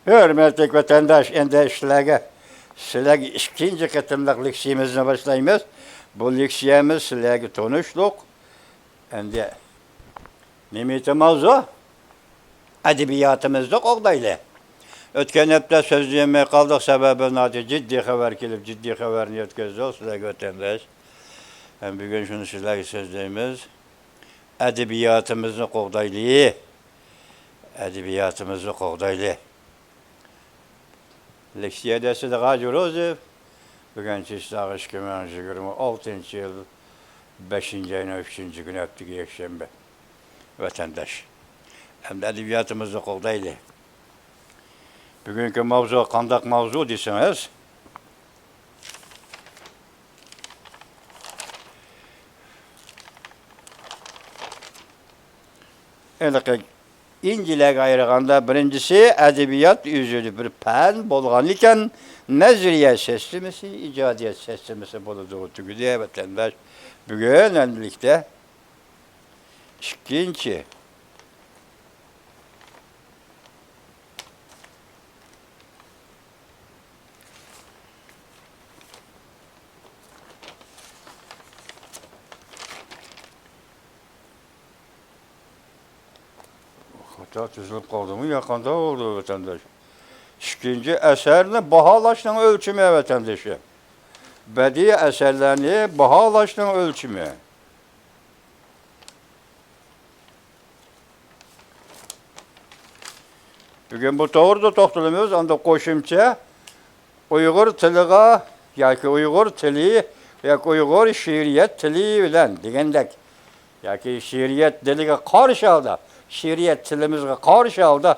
Hürmetli vatandaş, sizlerge ikinci kıtımlık liksiyemizle başlayımız. Bu liksiyemiz sizlerge tanıştık. Endi nimetimiz o. Edebiyatımızda oğdaylı. Ötken hepte sözlüğüme kaldık sebebini adı ciddi haber kelip ciddi haberini ötközdik sizlerge vatandaş. Hem bugün şunu sizlerge sözlüğümüz. Edebiyatımızı oğdaylı. Edebiyatımızı oğdaylı. Leksiyedesi de gacırız. Bugün çiftler 2026 yıl 5. ayın 3. günü öptük Ekşembe. Vatandaş. Hem de edebiyatımızı koldaydı. Bugünkü mavzu kandak mavzu deseniz. Elke İnciler ayrıganda birincisi edebiyat yüzülü bir pen bolğan iken nezriye seslimesi, icadiyet seslimesi boluduğu tügüdü vatandaş. Bugün endilikte ikinci hatta tüzülüp kaldı mı yakında oldu vatandaş. İkinci eserini bahalaştığın ölçümü vatandaşı. Bedi eserlerini bahalaştığın ölçümü. Bugün bu doğruda toxtalımız, anda koşumça Uygur tiliga, yaki Uygur tili, yaki Uygur şiiriyet tili bilen degendek. Yaki şiiriyet diliga karşı aldı, şiiriyet tilimizge karşı aldı.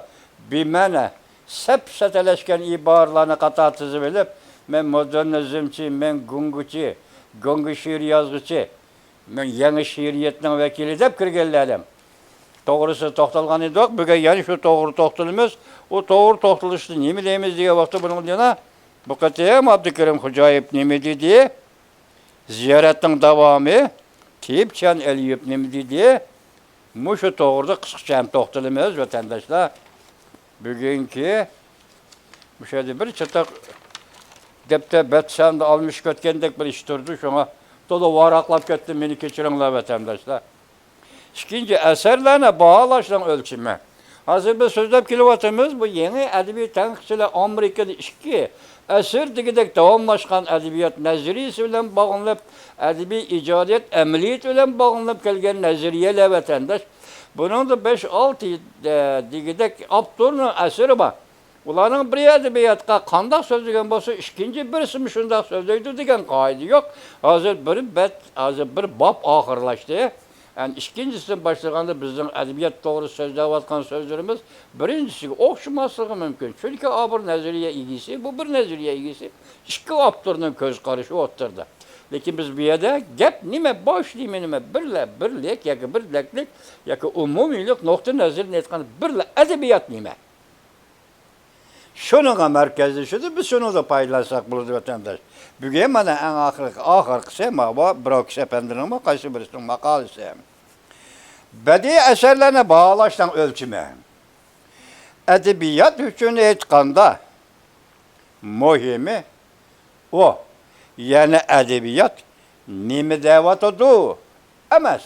Bimene, sepseteleşken ibarlarını katatısı bilip, men modernizmçi, men gunguçi, gungu şiir yazgıçı, men yeni şiiriyetin vekili dep kirgelledim. Doğrusu toxtalgan edik. Bugün yani şu doğru toxtalımız, o doğru toxtalıştı. Nemi deyimiz diye vakti bunun diyene, bu katıyam Abdülkerim Hocayip nemi dedi, ziyaretin devamı, Tiyipçen Eliyip nemi dedi, muşu doğruda kısıkça hem toxtalımız vatandaşlar. Bugünkü, bu şeyde bir çıtak, depte betsen de almış kötkendek bir iş durdu. Şuna dolu varaklap köttim beni keçirinler vatandaşlar. İkinci eserlerine bağlaşılan ölçümü. Hazır bir sözlep kilovatımız bu yeni edebi tenkçiler Amerika'da iki eser digidek devamlaşkan edebiyat neziriyesi ile bağlanıp edebi icadiyet emniyet ile bağlanıp gelgen neziriyeyle vatandaş. Bunun da 5-6 digidek Abdur'un eseri var. Ulanın bir edebiyatka kandak sözlüğün bosu ikinci birisi mi şundak sözlüğüydü degen kaydı yok. Hazır bir bab ahırlaştı. Yani ikincisi başlığında bizim edebiyat doğru sözlevatkan sözlerimiz birincisi okşumaslığı mümkün. Çünkü bir neziriye ilgisi, bu bir neziriye ilgisi. İki Abdur'un göz karışı oturdu. Lakin biz bir yerde gep nime baş nime birlik ya birliklik ya umumilik nokta nezir netkan birle edebiyat nime. Şunun merkezi şudur, biz şunu da paylaşsak bulur vatandaş. Bugün bana en ahır sema var, bırak sependirin var, kaysı birisinin makalesi. Bedi eserlerine bağlaştan ölçümü. Edebiyat hükünü etkanda muhimi o. Yani edebiyat nimi devatıdır. Emez.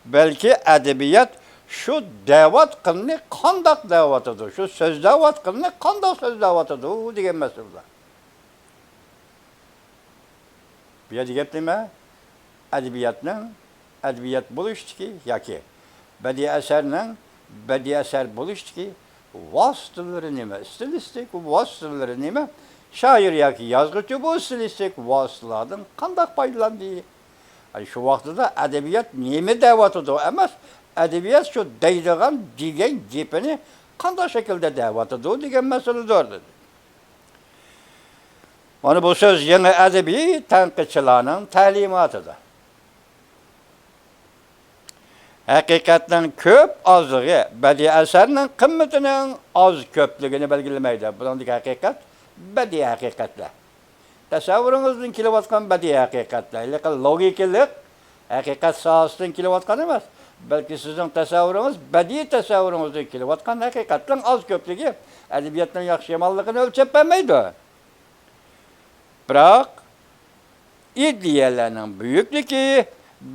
Belki edebiyat şu devat kılını kandak devatıdır. Şu söz devat kılını kandak söz devatıdır diyen mesullar. Bir yerde geplime edebiyat buluştu ki yaki bedi eser buluştu ki vasıtaları nime stilistik vasıtaları nime şair yaki yazgıcı bu stilistik vasıtalardan kandak paylandı. Yani şu vakti da edebiyat nime devatıdır emez. Edebiyat şu deydiğin digen cepini kandak şekilde devatıdır diyen meseledir. Yani bu söz yeni edebi tenkitçilerin talimatıdır. Hakikaten köp azlığı, bedi eserinin kıymetinin az köplüğünü belirlemeydi. Bunun hakikat, bedi hakikatle. Tasavvurunuzun kilovatkan bedi hakikatle. Lakin logikilik, hakikat sahasının kilovatkan emez. Belki sizin tasavvurunuz, bedi tasavvurunuzun kilovatkan hakikatten az köplüğü edebiyatın yakışamallıkını ölçep vermeydi. Bırak, iddiyalarının büyüklüğü,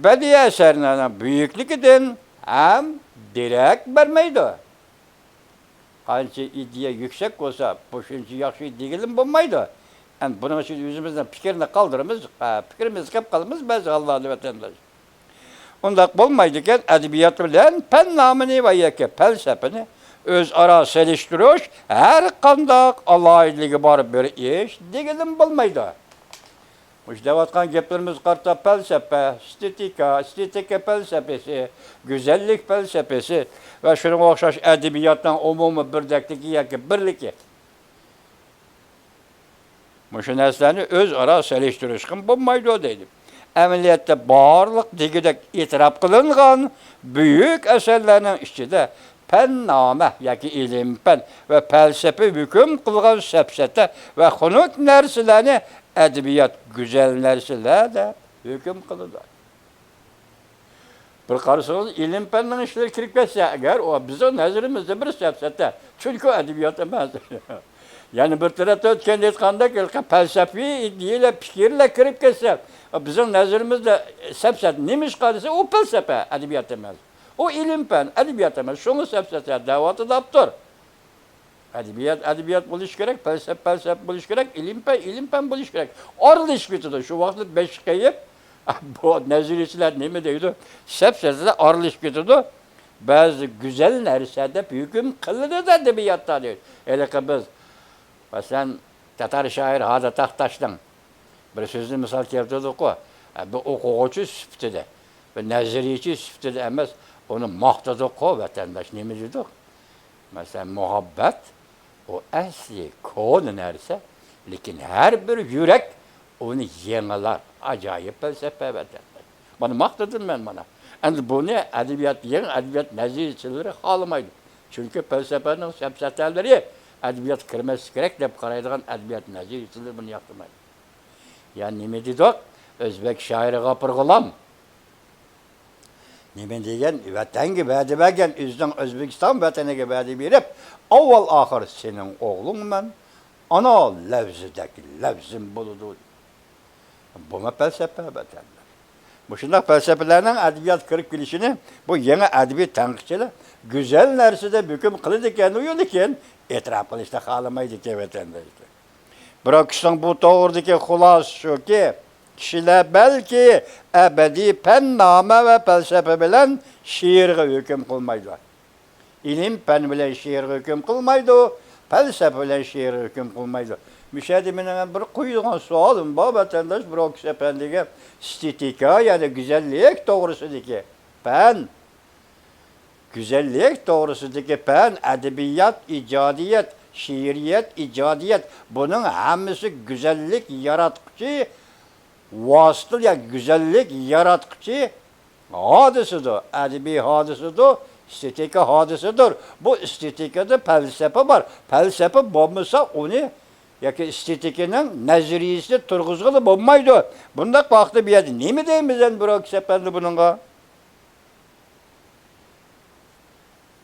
bədii eserlerinin büyüklüğüdün hem direkt vermeydi. Kançı iddia yüksek olsa, bu şimdi yakşı iddialim bulmaydı. Yani bunun için yüzümüzden fikrini kaldırımız, fikrimiz hep kalımız, biz Allah'ın vatandaşı. Ondak bulmaydıyken edebiyat bilen pen namını ve yeke felsefeni öz ara seliştiriş, her kandak Allah'ı barıp bir iş, digilim bulmaydı. Müştevatkan geplerimiz karta felsefe, estetika felsefesi, güzellik felsefesi ve şunun okşaş edebiyattan umumu birdekteki yeke birliki. Muşun eslerini öz ara seliştirişkin bulmaydı o deydim. Əməliyyatda barlıq digidək itiraf qılınğan büyük eserlerinin içinde penname, yani ilim pen ve felsefe hüküm kılgan səpsete ve hunut nersilerini edebiyat güzel nersiler de hüküm kılırlar. Bir karşısınız ilim pennin işleri kirip geçse eğer o bizim nezirimizde bir səpsete. Çünkü edebiyat emez. Yani bir tarafta ötken etkanda felsefi diyle fikirle kirip geçse bizim nezirimizde sepset neymiş kardeşi o felsefe edebiyat emez. O ilim pen edebiyat emez. Şunu sepsete davatı daptır. Edebiyat buluş gerek, felsefe buluş gerek, ilim pen buluş gerek. Orada iş bitiyor. Şu vakit beşikayıp bu neziriciler ne mi diyordu? Sepsete orada iş bitiyor. Bazı güzel nersede hüküm kılınır da edebiyatta diyor. Hele ki biz mesela Tatar şair Hada Tahtaş'tan bir sözünü misal keltirdik o. Bu okuğucu süftüde ve nezirici süftüde emez onu maqtadık o vatandaş ne mi dedik? Mesela muhabbet o asli konu nerse lakin her bir yürek onu yeniler. Acayip felsefe vatandaş. Bana maqtadın ben bana. Yani bu ne? Edebiyat neziricileri almaydı. Çünkü felsefenin sepseteleri edebiyat kirmesi gerek de karaydıgan edebiyat neziricileri bunu yaptırmaydı. Yani nime dedik? Özbek şairi kapırgılam. Nime degen? Vatan gibi edebegen, üzden Özbekistan vatanı gibi edebiyat. Avval ahir senin oğlun ben. Ana levzideki levzim buludu. Buna felsefe vatandaş. Bu şundak felsefelerinin edebiyat kırık bilişini bu yeni edebi tenkitçiler güzel nersede hüküm kılıdıkken uyuyorken etraf kılıçta kalamaydı ki vatandaşlar. Bırakıştan bu doğrudaki hulas şu ki kişiler belki ebedi penname ve felsefe bilen şiirge hüküm kılmaydı. İlim pen bilen şiirge hüküm kılmaydı, felsefe bilen şiirge hüküm kılmaydı. Müşahedimine bir koyduğun sualım var vatandaş bırakış efendiye estetika yani güzellik doğrusudaki pen güzellik doğrusudaki pen edebiyat, icadiyet, şiiriyet, icadiyet bunun hepsi güzellik yaratıcı vasıtlı ya güzellik yaratıcı hadisidir. Edebi hadisidir, estetika hadisidir. Bu estetikada felsefe var. Felsefe bulmasa onu yaki estetikinin neziriyesi turguzgulu bulmaydı. Bunda vakti bir yerde. Ne mi diyeyim bizden bırak efendi bununla?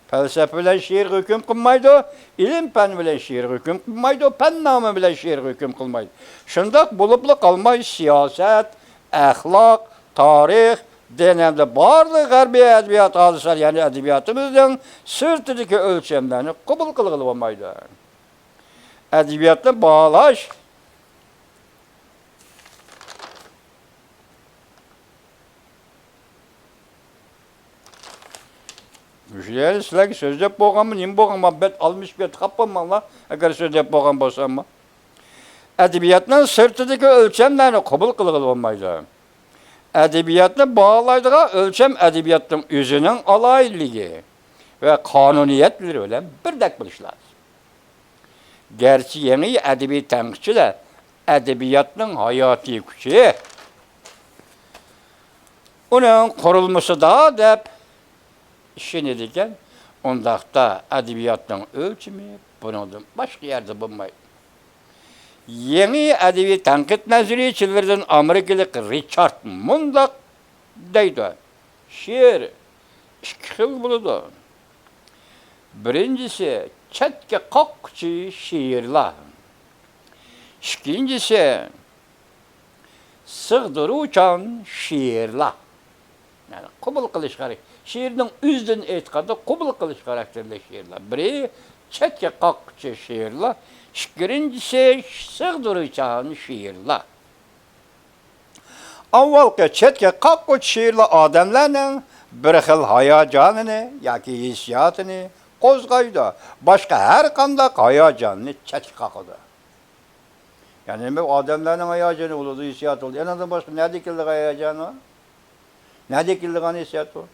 Felsefe bilen şiir hüküm kılmaydı. İlim pen bilen şiir hüküm kılmaydı. Pen namı bilen şiir hüküm kılmaydı. Şundak buluplu kalmayı siyaset, ahlak, tarih, denemde barlı garbi edebiyat hadisler yani edebiyatımızdan sırtındaki ölçemlerini kabul kılgılı olmaydı. Edebiyatla bağlaş. Müşteriler sizler ki söz dep boğan mı, nim boğan mı, bet almış bet kapamam la, eğer söz dep boğan bolsam mı? Edebiyatla sırtındaki ölçemlerini kabul kılgılı olmaydı. Edebiyatla bağlaydığı ölçem edebiyatın yüzünün alaylılığı ve kanuniyetleri öyle bir dek buluşlar. Gerçi yeni edebi tenkitçiler edebiyatın hayati gücü. Onun kurulması da dep işini diken ondakta edebiyatın ölçümü bunu başka yerde bulmaydı. Yeni edebi tenkit neziriyecilerden Amerikalı Richard Mundak deydi. Şiir iki yıl buludu. Birincisi chetga qoqquchi şiirlar. İkincisi, sığdıruvchan şiirlar. Yani qabul qilish kerak. Şiirning o'zidan aytganda qabul qilish karakterli şiirlar. Biri chetga qoqquchi şiirlar, ikkinchisi sığdıruvchan şiirlar. Avvalgi chetga qoqquchi şiirlar odamlarning bir xil hayajonini yoki hissiyotini qo'zg'aydi. Boshqa har qanday hayajonni chetga qoqadi. Yani adamların hayacını oldu, hissiyat oldu. En azından başka ne dikildik hayacını? Ne dikildik hissiyat oldu?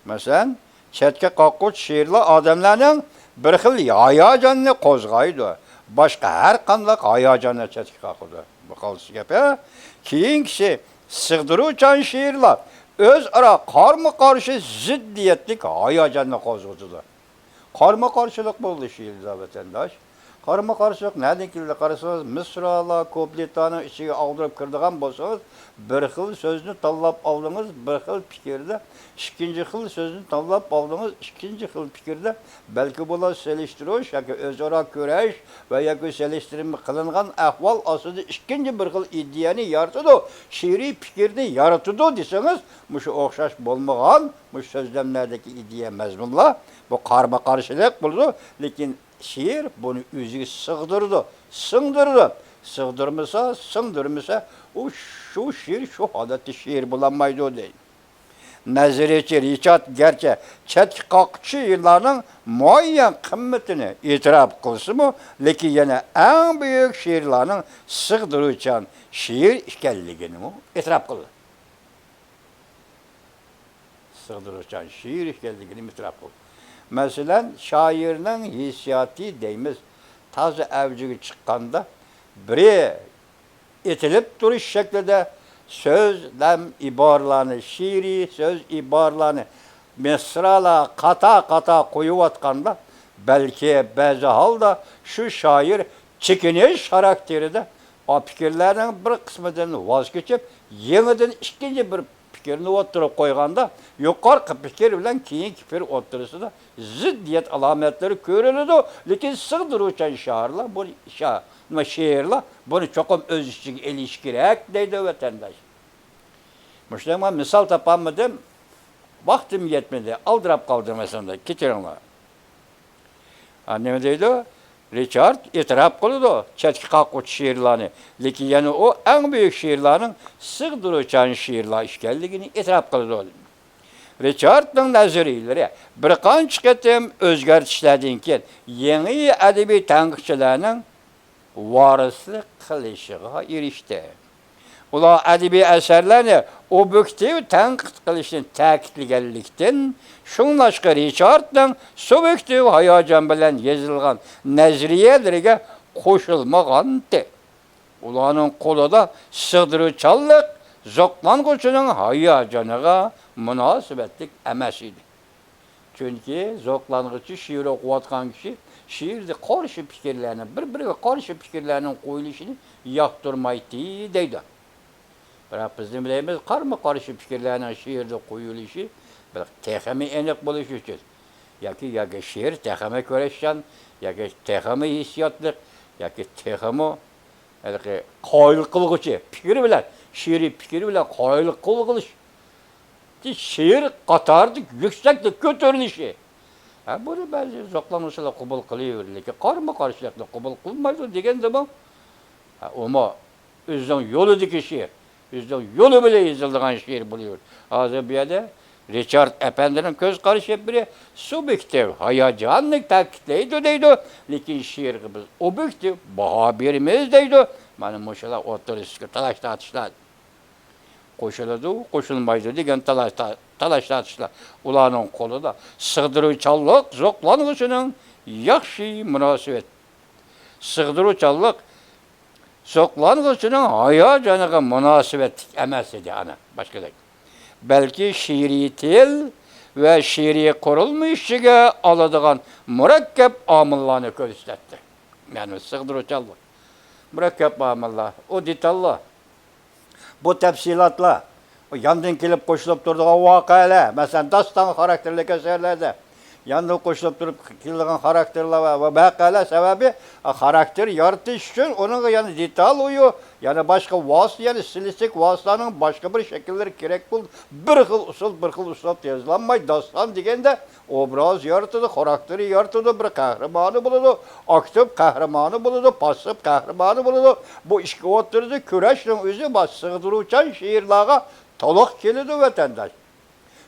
Mesela, chetga qoqquch şiirlar adamların bir xil hayacını qo'zg'aydi. Başka her qanday hayacını chetga qoqadi. Bu qalsi gap. Keyingisi sig'diruvchan şiirlar o'zaro qarama-qarshi ziddiyetlik hayacını qo'zg'atadi. Qarama-qarshilik bo'ldi şiirda vatandaş. Qarama-qarshilik nereden keldi qarasangiz, misralar, kupletlarni ichiga ag'dirib kirdigan bo'lsangiz, bir xil so'zni tanlab oldingiz, bir xil fikrda, ikkinchi xil so'zni tanlab oldingiz, ikkinchi xil fikrda, balki bular selishtirish yoki o'zaro kurash va yoki selishtirma qilingan ahvol ostida ikkinchi bir xil ideyani yaratadi, she'riy fikrni yaratadi desangiz, mushu o'xshash bo'lmagan, mush so'zlamlardagi ideya mazmunlar bu qarama-qarshilik bo'ldi, lekin şiir bunu özüge sığdırdı, sığdırdı. Sığdırmasa o şu şiir, şu adeti şiir bulanmaydı o değil. Naziriyetçi Richard gerçi chetga qoqquchi şiirlarning muayyan kıymetini itiraf kılsı mı? Lekin yana en büyük şiirlarning sığdıruvchan şiir ekanligini itiraf kıldı. Sığdıruvchan şiir ekanligini itiraf kıldı. Mesela şairinin hissiyatı deyimiz taze evcigi çıkkanda biri itilip duruş şeklinde sözlem ibarlarını, şiiri söz ibarlarını misrala kata koyuvatkanda belki bazı halda şu şair çekiniş karakteri de o fikirlerinin bir kısmından vazgeçip yeniden ikinci bir fikrini oturup koyganda yukarı fikir bilen keyinki fikir oturusunda ziddiyet alametleri görülüdü. Lekin sığdıruvchan şiirler bunu çokum öz içine ilişkirek deydi vatandaş. Müştema misal tapamadım, vaktim yetmedi, aldırıp kaldım mesela, getirinler. Anneme deydi, Richard itiraf kıldı chetga qoqquchi şiirlarni. Lekin yani o en büyük şiirlerin sığdıruvchan şiirlar ekanligini itiraf kıldı. Richard'ning nazariylari bir qancha qatim o'zgartishlardan keyin yangi adabiy tanqidchilarning varislik qilishiga erishdi. Ular adabiy asarlarni obyektiv tanqid qilishni ta'kidlaganlikdan, shunlashqa Richard'ning subyektiv hayajon bilan yozilgan nazariyalariga qo'shilmagandi. Ularning qo'lida sig'diruvchanlik zo'qlanguchining hayajoniga munosabatlik emas edi. Chunki zo'qlanguchi şiir o'qiyotgan kishi şiirda qarshi fikrlarni, bir-biriga qarshi fikrlarning qo'yilishini yoqtirmaydi deydi. Biroq biz nima deymiz? Qarama-qarshi fikrlarning şiirda qo'yilishi bir texmi aniq bo'lishi uchun yoki şiir texmi ko'rishgan, yoki texmi hissiyotlik, yoki texmi qoyil qilguchi fikri bilan, şiiri fikri bilan qoyil qilg'ilish. Şiir qatarda yuksakda ko'tarilişi. Bunu bazı zo'qlanuvchilar qabul qilaveradi, lekin qarama-qarshilikni qabul qilmaydi deganda bu. Ama o'zining yo'lidagi şiir, o'zining yo'li bilan yozilgan şiir bo'lar. Hozir bu yerda Richard Efendining ko'z qarashi biri subyektiv hayajonni ta'kidlaydi deydi, lekin şiirga biz obyektiv baho beramiz deydi. Mana mushular o'tirishga talash tortishlar. Qo'shiladi, qo'shilmaydi degan talash tortishlar. Ularning qo'lida sig'diruvchanlik zo'qlanguchining yaxshi munosabat. Sig'diruvchanlik zo'qlanguchining hayajoniga munosabat emas edi ana, boshqalar. Balki şiiri til ve şiiri qurilmishiga oladigan murakkab omillarni ko'rsatdi. Yani sig'diruvchanlik. Murakkab omillar, o detallar. Bu tafsilotlar, o yandan kelib qo'shilib turadigan voqealar, masalan, doston xarakterli asarlarda yanında koşulup durup kildiğin karakterler ve bakala sebebi karakter yaratış için onun yani detal uyu yani başka vas yani stilistik vasların başka bir şekilleri gerek bul bir xil usul yazılanmay dastan degende obraz yaratıdı, karakteri yaratıdı, bir kahramanı buludu, aktif kahramanı buludu, pasif kahramanı buludu. Bu işki oturdu, küreşin özü sığdırıcı şiirlağa toluk kelidi vatandaş.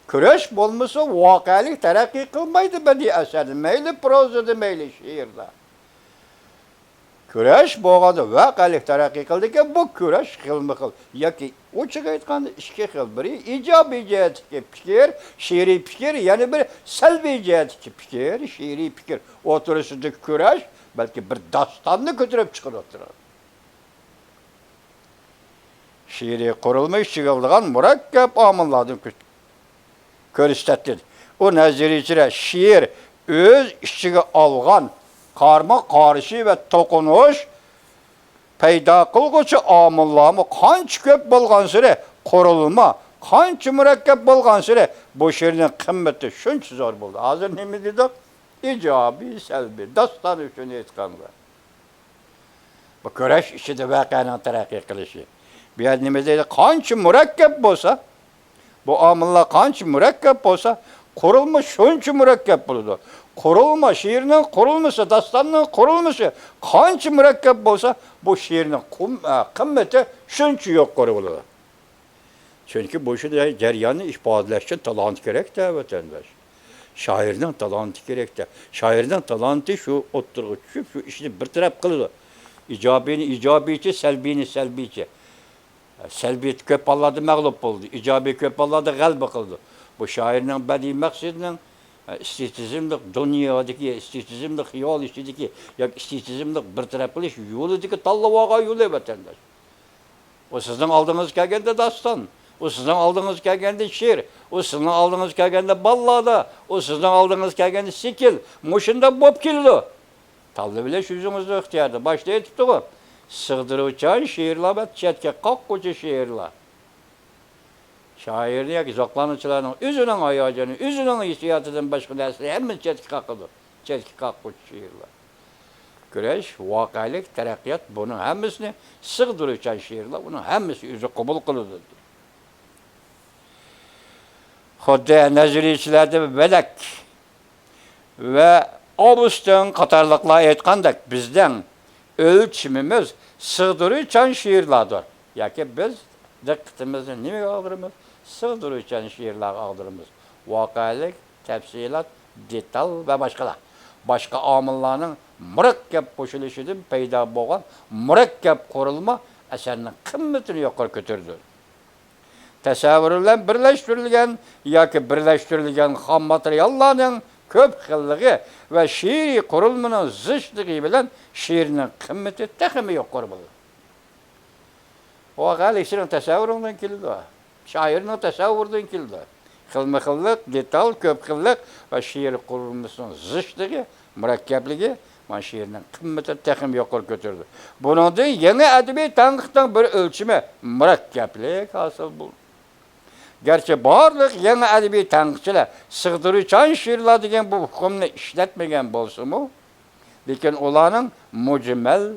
Küreş bulmasa vakalik terakki kılmaydı beni eserim. Meyli prozada, meyli şiirde. Küreş boğadı vakalik terakki kıldıkken bu küreş kılmı kıl. Ya ki o çıkaydıkan işki kıl biri icabi cihetki fikir, şiiri fikir, yani bir selvi cihetki fikir, şiiri fikir. Oturuşundaki küreş belki bir dastanını götürüp çıkır oturur. Şiiri kurulmuş çıkıldığın murakkep amılladın körüstettir. O neziri içine şiir öz işçiğe algan, karma karşı ve tokunuş peyda kılgıcı amıllamı kanç köp bolgan süre kurulma, kanç mürekkep bolgan süre bu şiirin kımmeti şunç zor buldu. Hazır ne mi dedik? İcabi, selbi, dastan üçün etkanlar. Bu köreş işi de vakayla terakki kılışı. Bir elimizde kanç mürekkep bolsa, bu amilla kanç mürekkep olsa kurulmuş şunç mürekkep buldu. Kurulma şiirinin kurulması, dastanının kurulması kanç mürekkep olsa bu şiirinin kımmeti şunç yok kurulur. Çünkü bu işi ceryanı ifadeleş için talant gerek de vatandaş. Şairinin talantı gerek de. Şairinin talantı şu oturğu şu işini bir taraf kılır. İcabini icabiçi, selbini selbiçi. Selbi köp alladı mağlup oldu. İcabi köp alladı galba kıldı. Bu şairin bedi maksidinin istisizmlik, dünyadaki istisizmlik, yol işideki istisizmlik bir taraflı iş yoludaki tallavağa yolu vatandaş. O sizden aldığınız gelgende dastan, o sizden aldığınız gelgende şiir, o sizden aldığınız gelgende ballada, o sizden aldığınız gelgende sikil, muşunda bob kildi. Tallı bile yüzümüzde ihtiyardı. Başta etipti o. Sığdırıcı şiirler ve çetke kakkucu şiirler. Şair diyor ki zoklanıcıların üzünün ayacını, üzünün hissiyatıdan başka dersi hemen çetki kakıdır. Çetki kakkucu şiirler. Güreş, vakaylık, terakkiyat bunun hemmisini sığdırıcı şiirler, bunun hemmisi yüzü kabul kılıdır. Hodde neziriyçilerde velek ve Avustan katarlıkla etkandık bizden ölçümümüz sığdırıcı şiirlerdir. Ya ki biz dikkatimizi neye aldırımız? Sığdırıcı şiirler aldırımız. Vakaylık, tefsilat, detal ve başkalar. Başka amillarının mürekkep koşuluşundan peyda boğan mürekkep kurulma eserinin kıymetini yukarı götürdü. Tasavvurla birleştirilgen yoki birleştirilgen ham materiallarning köp xilligi ve şiiri kurulmanın zıçlığı bilen şiirinin kıymeti texmi yukarı bulur. O galişinin tasavvurundan kildi. Şairinin tasavvurundan kildi. Xilmi-xillik, detal, köp xillik ve şiiri kurulmasının zıçlığı, mürekkepligi ve şiirinin kıymeti texmi yukarı götürdü. Bunun da yeni edebi tanıktan bir ölçümü mürekkeplik hasıl buldu. Gerçi barlık yeni edebi tanıkçılar sığdırıcı şiirler degen bu hükümünü işletmegen bolsa mu? Lekin olanın mucmel,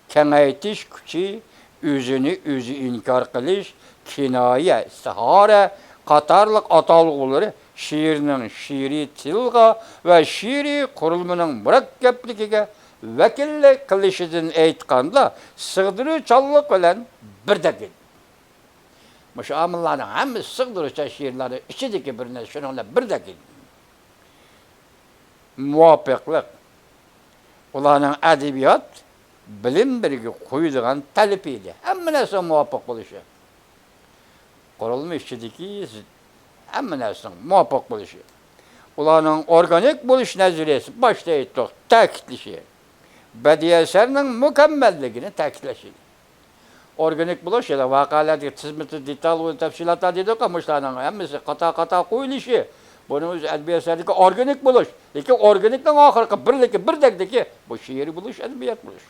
kengaytiş küçü, özü inkar kılış, kinaye, istihare, katarlık atalgıları şiirinin şiiri tilga ve şiiri kurulmanın mürekkepliğine vekillik kılışıdın eytkanda sığdırıcılık bilen bir dekil. Şu amilların hemisi sığdırıcı şiirleri içindeki birine şununla bir dekil. Muvaffaklık. Ulanın edebiyat bilim birigi koyduğun talipiydi. Hemminesi muvaffak buluşu. Kurulmuş içindeki hemminesi muvaffak buluşu. Ulanın organik buluş neziriyesi başta ettik, takitleşi. Bedi eserinin mükemmelliğini takitleşi. Organik buluş ya da vakalarda tizmiti, detal ve tefsilatlar dedik ama şunların hemisi kata koyuluşu. Bunun edebi eserdeki organik buluş. Peki organikten ahırkı birdeki bu şiiri buluş, edebiyat buluş.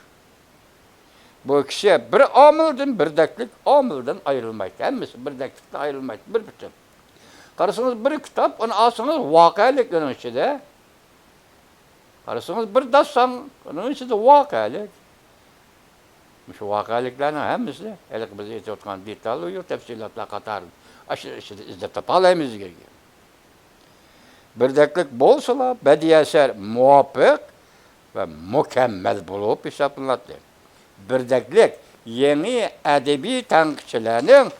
Bu ikisi bir amilden birdeklik, amilden ayrılmaydı. Hemisi birdeklikten ayrılmaydı, bir bütün. Karısınız bir kitap, onu alsanız vakaylık onun içinde Qarasınız bir dastan, onun içinde vakalik. Şu vakaliklerin hemisi, elek biz etiyotkan detaylı yok, tefsilatla katar. Aşırı izlep tapalayımız gerekiyor. Birdeklik bolsa bedi eser muvaffak ve mükemmel bulup hesaplanadi. Birdeklik yeni edebi tanqıçılarının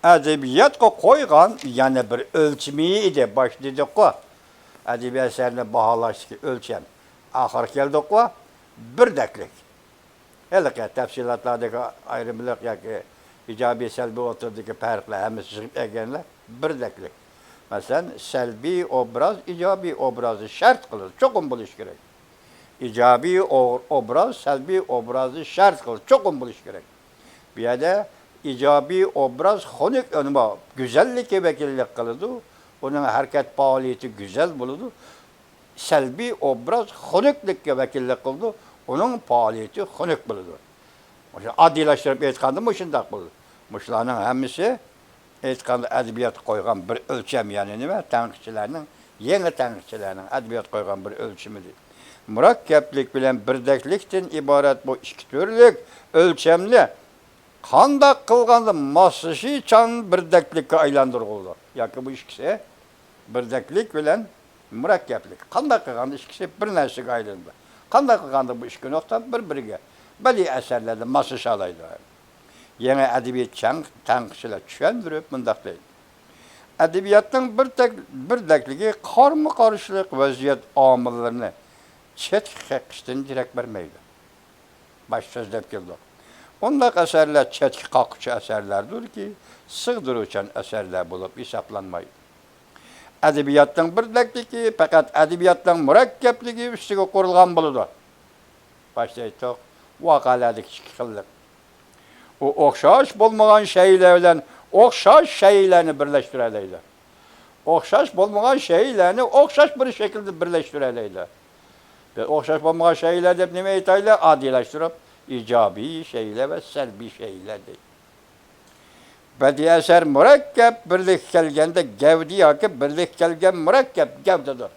edebiyatga koygan yani bir ölçümü idi başladık ko. Edebi eserini bahalaştı ölçem. Ahir geldik ko birdeklik. Hele tefsilatlardaki ayrımlık yoki ijobiy salbiy o'rtadagi farqlar hammasi chiqib ekanlar birdeklik. Masalan, salbiy obraz, ijobiy obrazni shart qiladi, cho'qim bo'lishi kerak. Ijobiy obraz, salbiy obrazni shart qiladi, cho'qim bo'lishi kerak. Bu yerda ijobiy obraz xunuk nima, go'zallikka vakillik qiladi, uning harakat faoliyati go'zal bo'ladi. Salbiy obraz xunuklikka vakillik qiladi, uning faoliyati xunuk bo'ladi. O'sha oddiylashtirib aytganda shunday bo'ladi. Mushlarning hammasi aytganda adabiyot qo'ygan bir o'lcham, ya'ni nima? Tanqidchilarning, yangi tanqidchilarning adabiyot qo'ygan bir o'lchamidir. Murakkablik bilan birdaklikdan iborat bu ikki turlik o'lchamni qanday qilganda moslashuvchan birdaklikka aylantirg'ildi. Yoki bu ikkisi birdaklik bilan murakkablik. Qanday qilganda ikkisi bir narsaga aylandi. Qanday qilganda bu ikki nuqta bir-biriga badiiy asarlarda moslasha oladi. Yeni edebiyat tanqidchilar tushuntirib mundaq deydi. Edebiyatning birdakligi qarama-qarshilik vaziyat omillarini chetga qaqishdan darak bermaydi. Baş so'zlab keldik. Undaq asarlar chetga qaquvchi asarlardirki, sig'diruvchan asarlar bo'lib hisoblanmaydi. Edebiyatning birdakligi faqat edebiyatning murakkabligi ustiga qurilgan bo'ladi. Başta aytdik, voqealardagi ikki xillik. O o'xshash bo'lmagan shaylar bilan o'xshash shaylarni birlashtiradi. O'xshash bo'lmagan shaylarni o'xshash bir shaklda birlashtiradi. Ve o'xshash bo'lmagan shaylar deb nima aytaylar? Oddiylashtirib, ijobiy shaylar va salbiy shaylar deydi. Badiiy asar murakkab birlik kelganda gavdi yoki birlik kelgan murakkab gavdadir.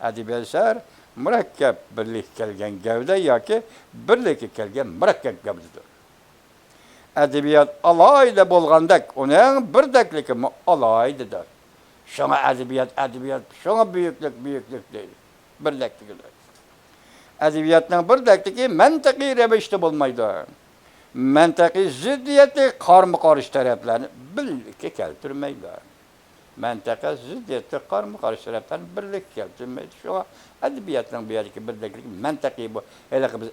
Adabiy asar murakkab birlik kelgan gavda yoki birlikka kelgan murakkab gavdadir. Edebiyat alayda bo'lgandak, uning birdakligi alaydadir. Şuna edebiyat, şuna büyüklük deydi. Birdakligidir. Edebiyatning birdakligi mantiqiy ravishda bo'lmaydi. Mantiqiy ziddiyatli qarama-qarshi taraflarni birlikka keltirmaydi. Mantiqa ziddiyatli qarama-qarshi taraflarni birlikka keltirmaydi. Shuna edebiyatning bu yerdagi birdakligi mantiqiy bu. Hele biz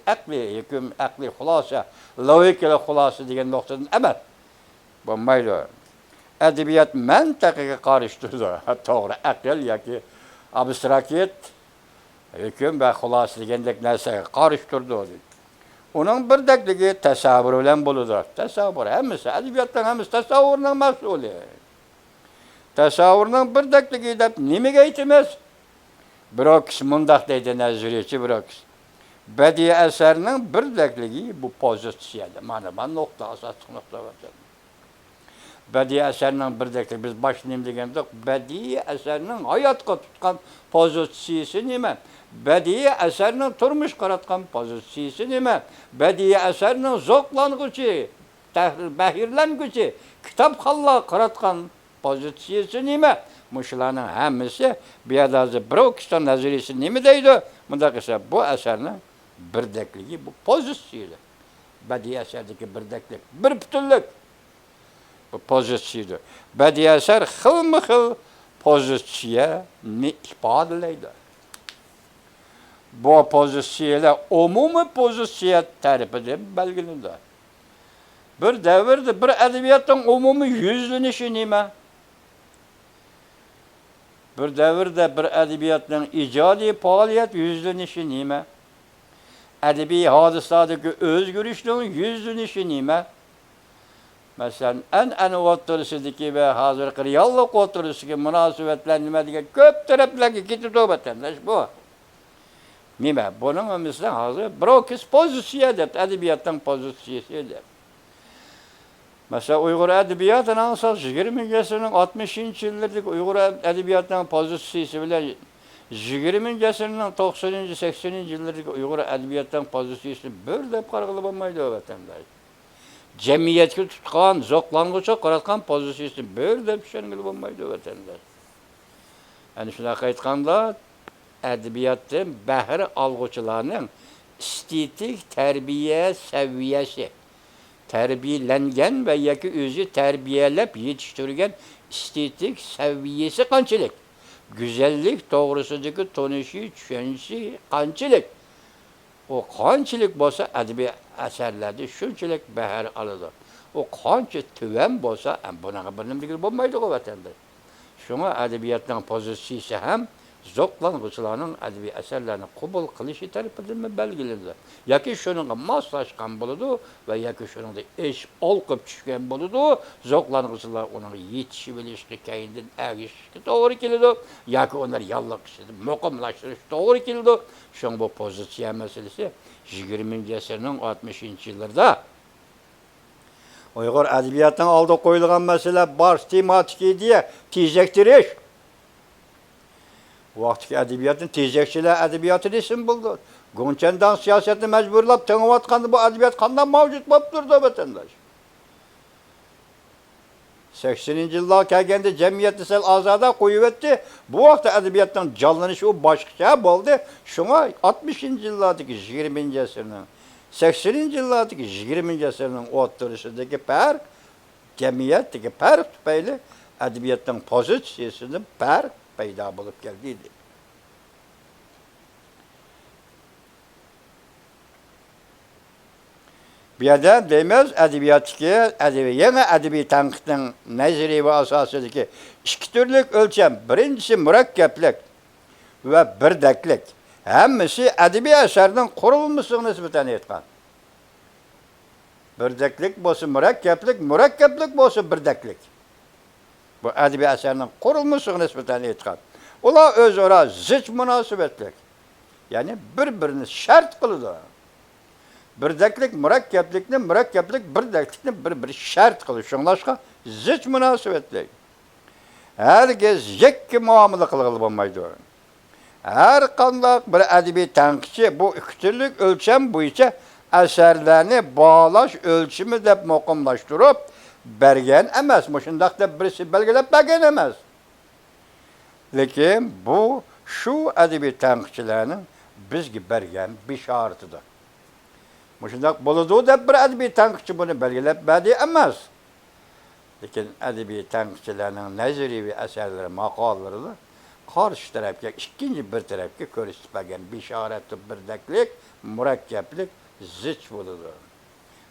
aqli xulosa, logikalı xulosa degan nuqtadan emas. Bo'lmaydi. Edebiyat mantiqaga qarshi turadi. To'g'ri, aql yoki abstrakt hukm va xulosa degandek narsaga qarshi turadi. Uning birdakligi tasavvur bilan bo'ladi. Tasavvur hammasi adabiyotdan hammasi tasavvurning mas'uli. Tasavvurning birdakligi deb nimaga aytamiz? Biroq mundaq deydi nazariyachi biroq. Badiiy asarning birdakligi bu pozitsiyadir. Mana bu nuqta asosiy nuqta bo'ladi. Badiiy asarning birdakligi biz boshlaymiz deganda badiiy asarning hayotga tutgan pozitsiyasi nima? Badiiy asarning turmush qaratgan pozitsiyasi nima? Badiiy asarning zo'qlang'uchi, bahirlanguchi, kitob xallo qaratgan pozitsiyasi nima? Mushlarning hammasi bu yerda Brokiston nazariyasi nima deydi? Bunda esa bu asarning birdakligi bu pozitsiyadir. Badiiy asardagi birdaklik, bir butunlik bu pozitsiyadir. Badiiy asar xilma-xil pozitsiyani ifodalaydi. Bu pozitsiyalar umumiy pozitsiya tarifidan belgilanadi. Bir davrda bir adabiyotning umumiy yuzlanishi nima? Bir davrda bir adabiyotning ijodiy faoliyat yuzlanishi nima? Adabiy hodisalardagi o'zgarishning yuzlanishi nima? Masalan, an'ana o'rtasidagi va hozirgi reallik o'rtasidagi munosabatlar nima degan ko'p taraflarga ketib o'tganlar bu. Nima? Buning misli hozir Brokis pozitsiya deb, adabiyotning pozitsiyasi deb. Mesela Uygur edebiyatını alsak 20. asırın 60. yıllardaki Uygur edebiyatının pozisyonu bile 20. asırın 90. 80. yıllardaki Uygur edebiyatının pozisyonu böyle qarğılı olmaydı o vatandaş. Cemiyetki tutkan, zoqlangıça qaratkan pozisyonu böyle düşüngülü olmaydı o vatandaş. Yani şuna aytganda edebiyatın bəhr alğıçılarının estetik terbiye seviyesi, terbiyelengen ve yaki özü terbiyelep yetiştirgen estetik seviyesi qançılık. Güzellik doğrusundaki tonuşu, düşüncesi qançılık. O qançılık bolsa edebi eserlerde şunçılık bəhr alıdı. O qança tüven bolsa, bunaqa bilinmligil bolmaydı o vatandaş. Şuna edebiyatın pozisyonu hem zoqlangıçlarının edebi eserlerini qabul qilishi tarafından belgilenir. Yaki şununla maslaşkan buludu ve yaki şununla eş olqıp düşken buludu. Zoqlangıçlar onun yetişi bilişki keyinden erişki doğru kelidi. Yaki onlar yallaqışı, muqimlaştırış doğru kelidi. Şun bu pozisyon meselesi 20. asırın 60. yıllarda Uygur edebiyatının aldı koyulgan mesele baş tematiki diye tezlektiriş. Bu vaxtki edebiyatın tezekçiler edebiyatı isim buldu. Gonçendan siyasetini mecburlap tanıvatkandı bu edebiyat kandan mevcut bulup durdu vatandaş. 80. yıllar kelgende cemiyeti sel azada koyuvetti. Bu vaxtda edebiyattan canlanışı o başka oldu. Şuna 60. yıllardaki 20. asırının 80. yıllardaki 20. asırının oturuşundaki fark, cemiyetteki fark tüpeyle edebiyattan pozisyonunda fark peyda bulup geldiydi. Bir yerden demez edebiyatki, yeni edebi tanqıtın nezri ve asasındaki iki türlük ölçem. Birincisi mürekkeplik ve birdeklik. Hemmisi edebi eserden kurulmuşluğu nispeten etkan. Birdeklik bolsun mürekkeplik, mürekkeplik bolsun birdeklik. Bu edebi eserden kurulmuşluğu nispeten etkan. Ola öz ora zıç münasebetlik. Yani birbirini şart kılıdı. Birdeklik, mürekkeplik, birdeklikni bir şart kılıyor. Şunlaşka zıç münasebetlik. Herkes yekki muamele kılığı olmaydı. Her kandak bir edebi tanqıçı bu iki türlük ölçem boyunca eserlerini bağlaş ölçümü de muqimlaştırıp bergen emez. Şundaq da birisi belgelep bergen emez. Lakin bu şu edebi tanqıçılarının bizgi bergen bir şartıdır. Şundaq buluduğu da bir edebi tanqıçı bunu belgelep berdi emez. Lakin edebi tanqıçılarının nezri ve eserleri, maqalları karşı tarafga, ikinci bir tarafga ko'rsatmagan bishorat, birdaklik, murakkablik zich bo'ladi.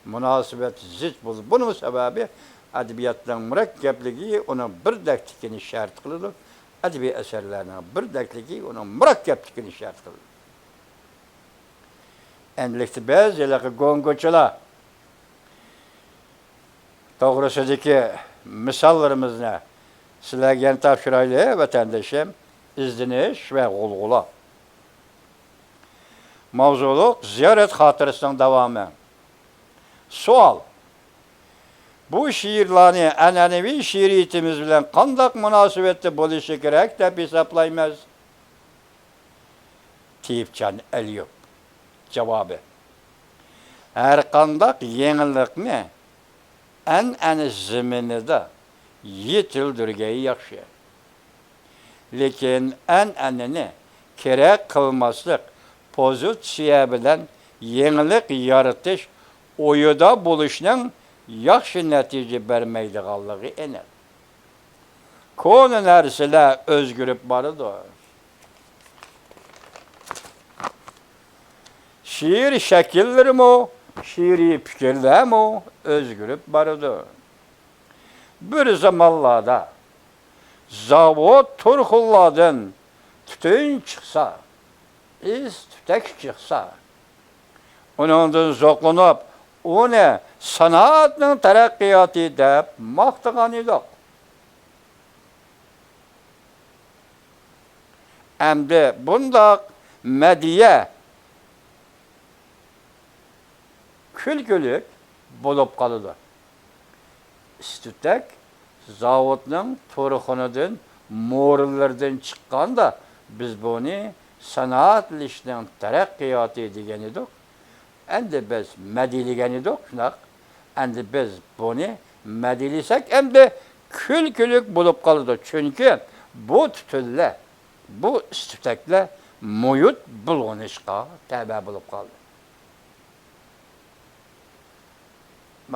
Munosabat zich bo'ladi. Buning sababi adabiyotning murakkabligi uni birdakligini shart qiladi. Adabiy asarlarning birdakligi uni murakkabligini shart qiladi. Endilikda ba'zilar gongochalar to'g'risidagi misollarimizni sizlarga topshiraylik vatandoshim. İzdiniş ve gulgula. Mavzuluk ziyaret hatırasının devamı. Sual. Bu şiirlerini ənənevi şiiriyetimiz bilen qandaq münasibetli buluşu gerek de hesaplaymaz. Tiyipcan Eliyop. Cevabı. Her qandaq yenilikni ən zimini yetildirgeyi yaxşı. Lekin ənənini kerek kılmaslık pozisiya bilen yenilik yaratış oyuda buluşunun yaxşı netice vermeydiğallığı ener. Konu narsalar özgürüp barıdır. Şiir şekilleri mi, şiiri fikirler mi özgürüp barıdır. Bir zamanlarda zavod turxulladın tütün çıksa, tütek çıksa, onundan zoqlanıp, onu sanatının terakkiyatı deyip maqtığan idik. Əmdi bundaq mediye külgülük bulup kalıdır. istitek zavodning to'rixonadan mo'rillardan chiqqanda biz buni sanoat ishning taraqqiyoti degan edik. Endi biz madiligan edik, shunaq. Endi biz buni madilisak endi kül-külük bo'lib qoldi. Chunki bu tutunlar, bu istiteklar muhit bulg'anishga taba bo'lib qoldi.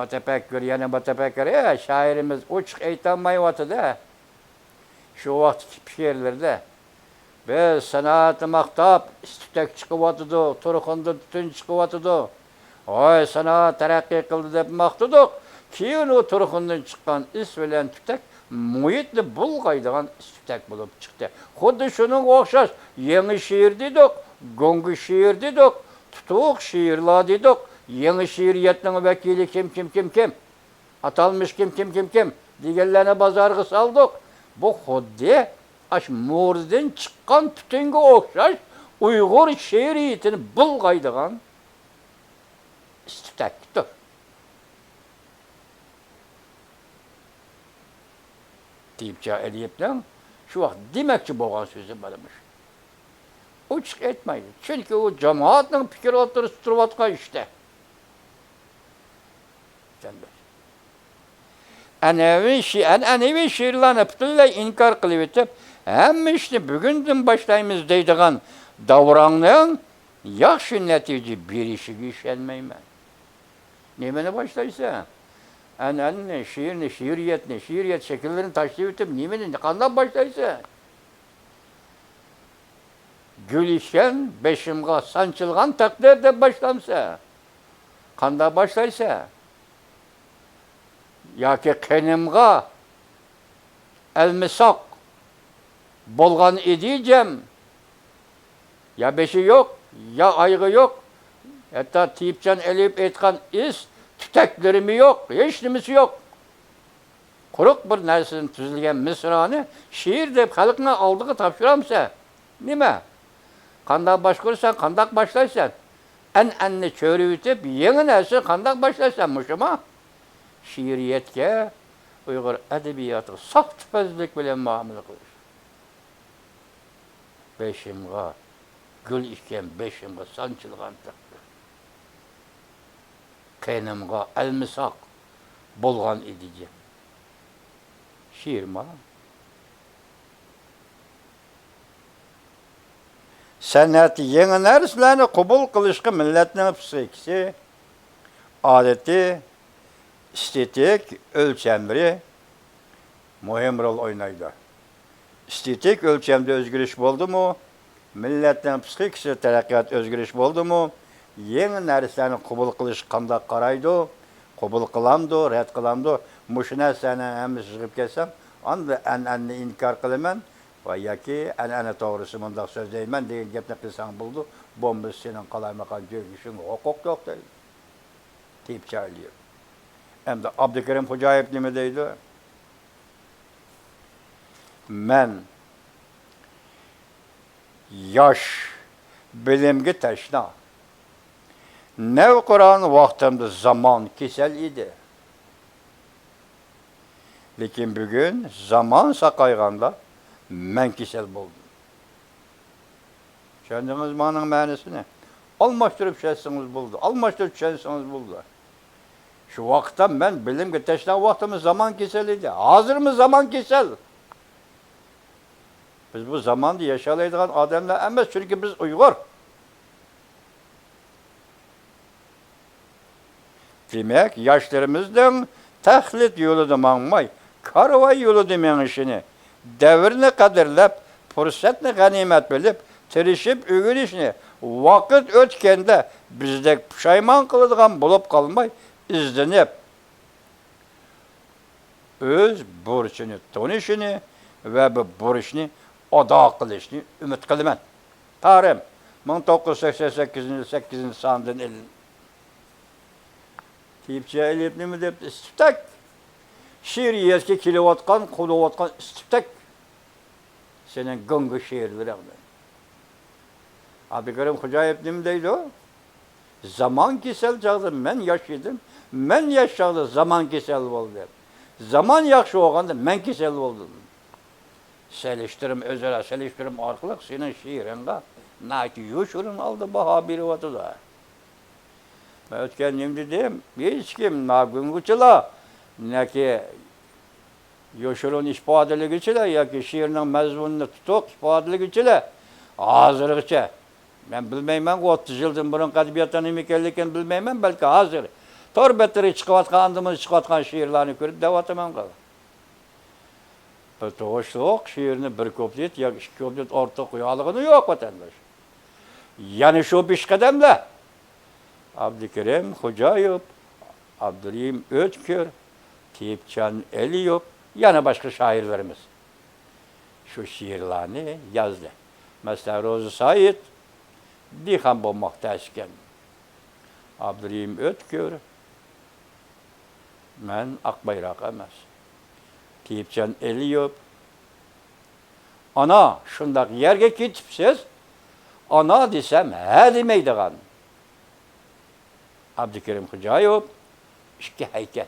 Matafakkur, yana matafakkur, shoirimiz ochiq aytolmayotdi-da. Shu vaqtdagi she'rlarda biz san'atni maqtab, istitek chiqyotdi, to'rxonda tutun chiqyotdi. Oy, san'at taraqqiy qildi deb maqtadik. Keyin o to'rxondan chiqqan is bilan tutak muhitni bulg'aydigan istitek bo'lib chiqdi. Xuddi shuning o'xshash yangi she'r dedik, gongi she'r dedik, tutuq she'rlar dedik. Yangi şiiriyetinin vekili kim? Atalmış kim? Diğerlerine bazargı saldık. Bu xuddi aş Mo'rdan chiqqan tutunga o'xshash Uyg'ur she'riyatini bulg'aydigan istitakdir. Deyipcha Aliyevning shu vaqt demakchi bo'lgan so'zi bo'lamış. Ochiq aytmaydi. Chunki u jamoatning fikri o'tirib turayotgan ishda. An'anaviy she'rlarni butunlay inkor qilib o'tib, hamma ishni bugundan boshlaymiz deydigan davronning yaxshi natija berishiga ishonmayman. Nimani boshlaysan? An'anani, she'rni, she'riyat shakllarini tashlab o'tib, nimani qanday boshlaysan? Gülüşken beşimga sanchilgan taqdir deb boshlamsa, qanday boshlaysa? Yoki qenimga elmisoq bo'lgan edijam, ya beshi yo'q, ya ayg'i yo'q, hatto Tiyipchan Aliyev aytgan is tutaklarimi yo'q, hech nimasi yo'q. Quruq bir narsadan tuzilgan misrani she'r deb xalqning oldiga topshiramsa, nima? Qanday boshqursan, qanday boshlaysan? An'anni cho'rib o'tib, yangi narsa qanday boshlaysan, mushuma? She'riyatga, Uyg'ur adabiyoti soxtipazlik bilan muomala qilish. Beshimga gul ishgan, beshimga sanchilgan taqdir. Qenimga almisoq bo'lgan ediji. She'rma. San'at yangi narsalarni qabul qilishga millatning psixikasi, odati, estetik ölçemleri muhim rol oynaydı. Estetik ölçemde özgürlük oldu mu? Milletin psixikasi taraqqiyot özgürlük oldu mu? Yeni narsalarni qabul qilish qanday qaraydi? Qabul qilamdi, rad qilamdi. Mush narsani hamma sig'ib kelsam, anda an'anani inkor qilaman va yoki an'ana to'g'risi bunday so'zlayman degan gapni qilsang bo'ldi. Bomba sening qalaymagan joyingga huquq yo'q deydi. Tiyipcha Aliyev. Hem de Abdülkerim Hocayev nima deydi? Men yosh bilimga tashna. Nevqiron vaqtimda zamon kesal edi. Lekin bugun zamon saqayganda men kesal bo'ldim. Tushundingiz buning ma'nosini? Almashtirib tushsangiz bo'ldi. Almashtirib tushsangiz bo'ldi. Şu vaqtda men bilimga tashlagan vaqtimiz zaman kesal edi. Hozirmi zaman kesal? Biz bu zamanda yaşaydigan odamlar emas, chunki biz Uyg'ur. Demek yoshlarımızdan taxlit yo'lida mangmay, karvay yo'lida mengishini, davrni qadrlab, fursatni g'animat bilib, tirishib o'g'irishni, vaqt o'tganda bizdek pushaymon qiladigan bo'lib qolmay, izlenip öz borçunu tanışını ve bu borçunu ada qilishni umid qilaman. Tarixim 1988 sondan ilin. Tiyipcha Aliyev nima deb istitak she'riyatga kelayotgan, qo'layotgan istitak sening gongi she'rlaring. Abdülkerim Hocayev nima deydi? Zaman kesel çağda men yaşadım. Men yaşadı zaman kesel oldu. Zaman yaxşı olganda men kesel oldum. Seliştirim, özele seliştirim arkalık senin şiiringa naki yoşurun aldı baha biri vatı da. Ben ötkenliğim dedim, hiç kim na güngüçüla, ne ki yoşurun işbadılıgıçıla, ya ki şiirinin mezmununu tutuk işbadılıgıçıla, hazırlıkça. Ben bilmeymen, 30 yıldan burun kadibiyattan imikelliken bilmeymen, belki hazır. Torbetleri çıkıvatkan, andımız çıkıvatkan şiirlerini görüp devatımın kalır. Toğuşluq şiirini bir kuplet, ya iki kuplet orta kuyalığını yok vatandaş. Yani şu beş kademle, Abdülkerim Hocayip, Abdülrahim Ötkür, Tiyipcan Eliyop, yana başka şairlerimiz. Şu şiirlerini yazdı. Mesela Rozu Said, dihan bu muhtaçken. Abdülrahim Ötkür, men Akbayrak emez. Tiyipcan Eliyop, ana şundak yerge gitipsiz, ana desem he demeydiğen. Abdülkerim Hocayip, işte heykel.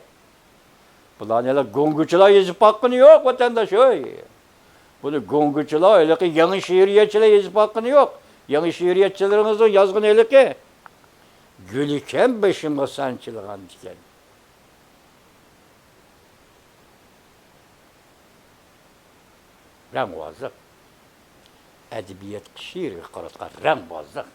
Bunlar neler gonguçular yazıp hakkını yok vatandaş öyle. Bunu gonguçular öyle ki yanı şiiriyetçiler yazıp hakkını yok. Yanı şiiriyetçilerimizin yazgın öyle ki. Gülüken başıma sançılığın diken. Rengvazlık. Edebiyat şiiri kırıtkar rengvazlık.